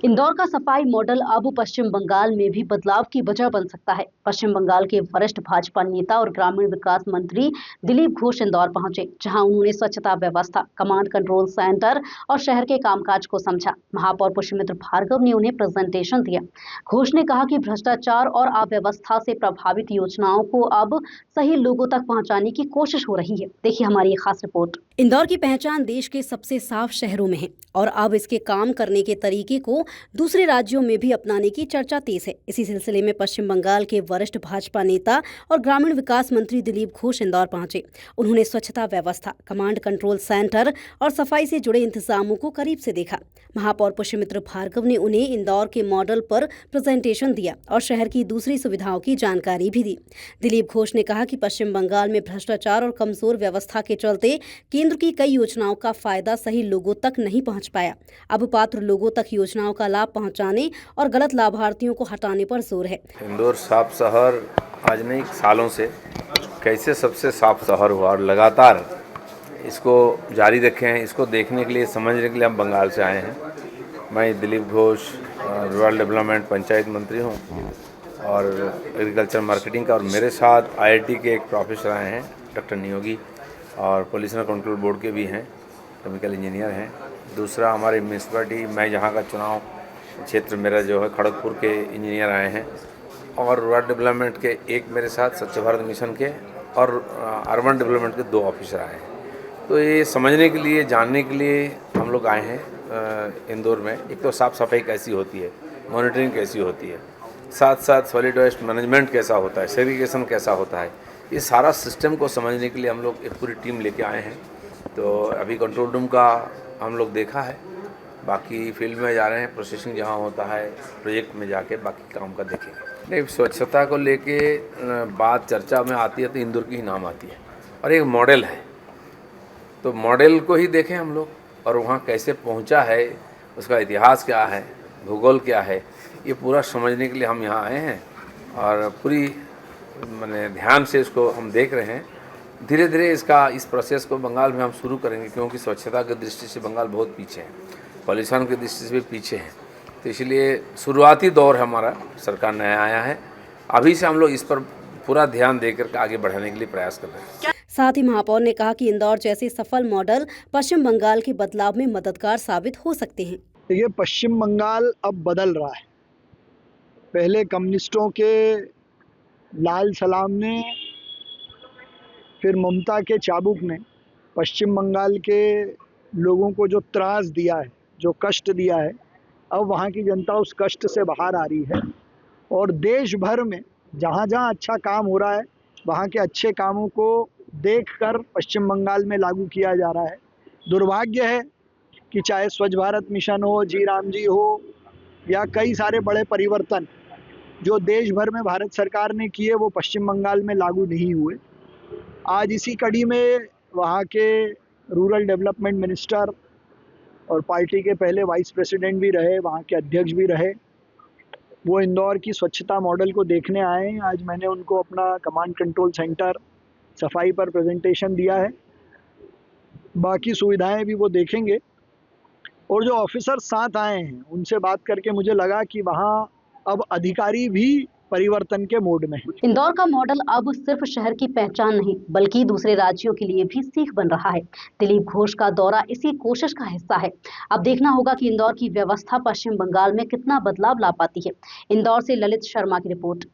इंदौर का सफाई मॉडल अब पश्चिम बंगाल में भी बदलाव की वजह बन सकता है। पश्चिम बंगाल के वरिष्ठ भाजपा नेता और ग्रामीण विकास मंत्री दिलीप घोष इंदौर पहुंचे, जहां उन्होंने स्वच्छता व्यवस्था, कमांड कंट्रोल सेंटर और शहर के कामकाज को समझा। महापौर पुष्यमित्र भार्गव ने उन्हें प्रेजेंटेशन दिया। घोष ने कहा कि भ्रष्टाचार और अव्यवस्था से प्रभावित योजनाओं को अब सही लोगों तक पहुँचाने की कोशिश हो रही है। देखिए हमारी ये खास रिपोर्ट। इंदौर की पहचान देश के सबसे साफ शहरों में है और अब इसके काम करने के तरीके को दूसरे राज्यों में भी अपनाने की चर्चा तेज है। इसी सिलसिले में पश्चिम बंगाल के वरिष्ठ भाजपा नेता और ग्रामीण विकास मंत्री दिलीप घोष इंदौर पहुंचे। उन्होंने स्वच्छता व्यवस्था, कमांड कंट्रोल सेंटर और सफाई से जुड़े इंतजामों को करीब से देखा। महापौर पुष्यमित्र भार्गव ने उन्हें इंदौर के मॉडल पर प्रेजेंटेशन दिया और शहर की दूसरी सुविधाओं की जानकारी भी दी। दिलीप घोष ने कहा कि पश्चिम बंगाल में भ्रष्टाचार और कमजोर व्यवस्था के चलते केंद्र की कई योजनाओं का फायदा सही लोगों तक नहीं पहुंच पाया। अब पात्र लोगों तक योजनाओं का लाभ पहुंचाने और गलत लाभार्थियों को हटाने पर जोर है। इंदौर साफ शहर आज नहीं सालों से कैसे सबसे साफ शहर हुआ और लगातार इसको जारी रखे हैं। इसको देखने के लिए, समझने के लिए हम बंगाल से आए हैं। मैं दिलीप घोष, रूरल डेवलपमेंट पंचायत मंत्री हूँ और एग्रीकल्चर मार्केटिंग का, और मेरे साथ आईआईटी के एक प्रोफेसर आए हैं, डॉक्टर नियोगी, और पोल्यूशन कंट्रोल बोर्ड के भी हैं, केमिकल इंजीनियर हैं। दूसरा हमारे म्यूनसिपैलिटी, मैं जहाँ का चुनाव क्षेत्र मेरा जो है खड़गपुर के इंजीनियर आए हैं, और रूरल डेवलपमेंट के एक मेरे साथ स्वच्छ भारत मिशन के और अर्बन डेवलपमेंट के 2 ऑफिसर आए हैं। तो ये समझने के लिए, जानने के लिए हम लोग आए हैं इंदौर में। एक तो साफ़ सफाई कैसी होती है, मॉनिटरिंग कैसी होती है, साथ साथ सॉलिड वेस्ट मैनेजमेंट कैसा होता है, सेग्रीगेशन कैसा होता है, ये सारा सिस्टम को समझने के लिए हम लोग एक पूरी टीम लेके आए हैं। तो अभी कंट्रोल रूम का हम लोग देखा है, बाकी फील्ड में जा रहे हैं, प्रोसेसिंग जहाँ होता है प्रोजेक्ट में जाके बाकी काम का देखेंगे। नहीं, स्वच्छता को लेके बात चर्चा में आती है तो इंदौर की ही नाम आती है, और एक मॉडल है तो मॉडल को ही देखें हम लोग, और वहाँ कैसे पहुँचा है, उसका इतिहास क्या है, भूगोल क्या है, ये पूरा समझने के लिए हम यहाँ आए हैं। और पूरी मैंने ध्यान से इसको हम देख रहे हैं। धीरे धीरे इस प्रोसेस को बंगाल में हम शुरू करेंगे, क्योंकि स्वच्छता की दृष्टि से बंगाल बहुत पीछे है, पॉल्यूशन की दृष्टि से भी पीछे है। तो इसलिए शुरुआती दौर हमारा, सरकार नया आया है, अभी से हम लोग इस पर पूरा ध्यान देकर आगे बढ़ाने के लिए प्रयास कर रहे हैं। साथ ही महापौर ने कहा कि इंदौर जैसे सफल मॉडल पश्चिम बंगाल के बदलाव में मददगार साबित हो सकते हैं। ये पश्चिम बंगाल अब बदल रहा है। पहले कम्युनिस्टों के लाल सलाम ने, फिर ममता के चाबुक ने पश्चिम बंगाल के लोगों को जो त्रास दिया है, जो कष्ट दिया है, अब वहाँ की जनता उस कष्ट से बाहर आ रही है। और देश भर में जहाँ जहाँ अच्छा काम हो रहा है, वहाँ के अच्छे कामों को देखकर पश्चिम बंगाल में लागू किया जा रहा है। दुर्भाग्य है कि चाहे स्वच्छ भारत मिशन हो, जी राम जी हो, या कई सारे बड़े परिवर्तन जो देश भर में भारत सरकार ने किए, वो पश्चिम बंगाल में लागू नहीं हुए। आज इसी कड़ी में वहाँ के रूरल डेवलपमेंट मिनिस्टर और पार्टी के पहले वाइस प्रेसिडेंट भी रहे, वहाँ के अध्यक्ष भी रहे, वो इंदौर की स्वच्छता मॉडल को देखने आए हैं। आज मैंने उनको अपना कमांड कंट्रोल सेंटर, सफाई पर प्रेजेंटेशन दिया है। बाकी सुविधाएं भी वो देखेंगे, और जो ऑफिसर साथ आए हैं उनसे बात करके मुझे लगा कि वहाँ अब अधिकारी भी परिवर्तन के मोड में है। इंदौर का मॉडल अब सिर्फ शहर की पहचान नहीं, बल्कि दूसरे राज्यों के लिए भी सीख बन रहा है। दिलीप घोष का दौरा इसी कोशिश का हिस्सा है। अब देखना होगा कि इंदौर की व्यवस्था पश्चिम बंगाल में कितना बदलाव ला पाती है। इंदौर से ललित शर्मा की रिपोर्ट।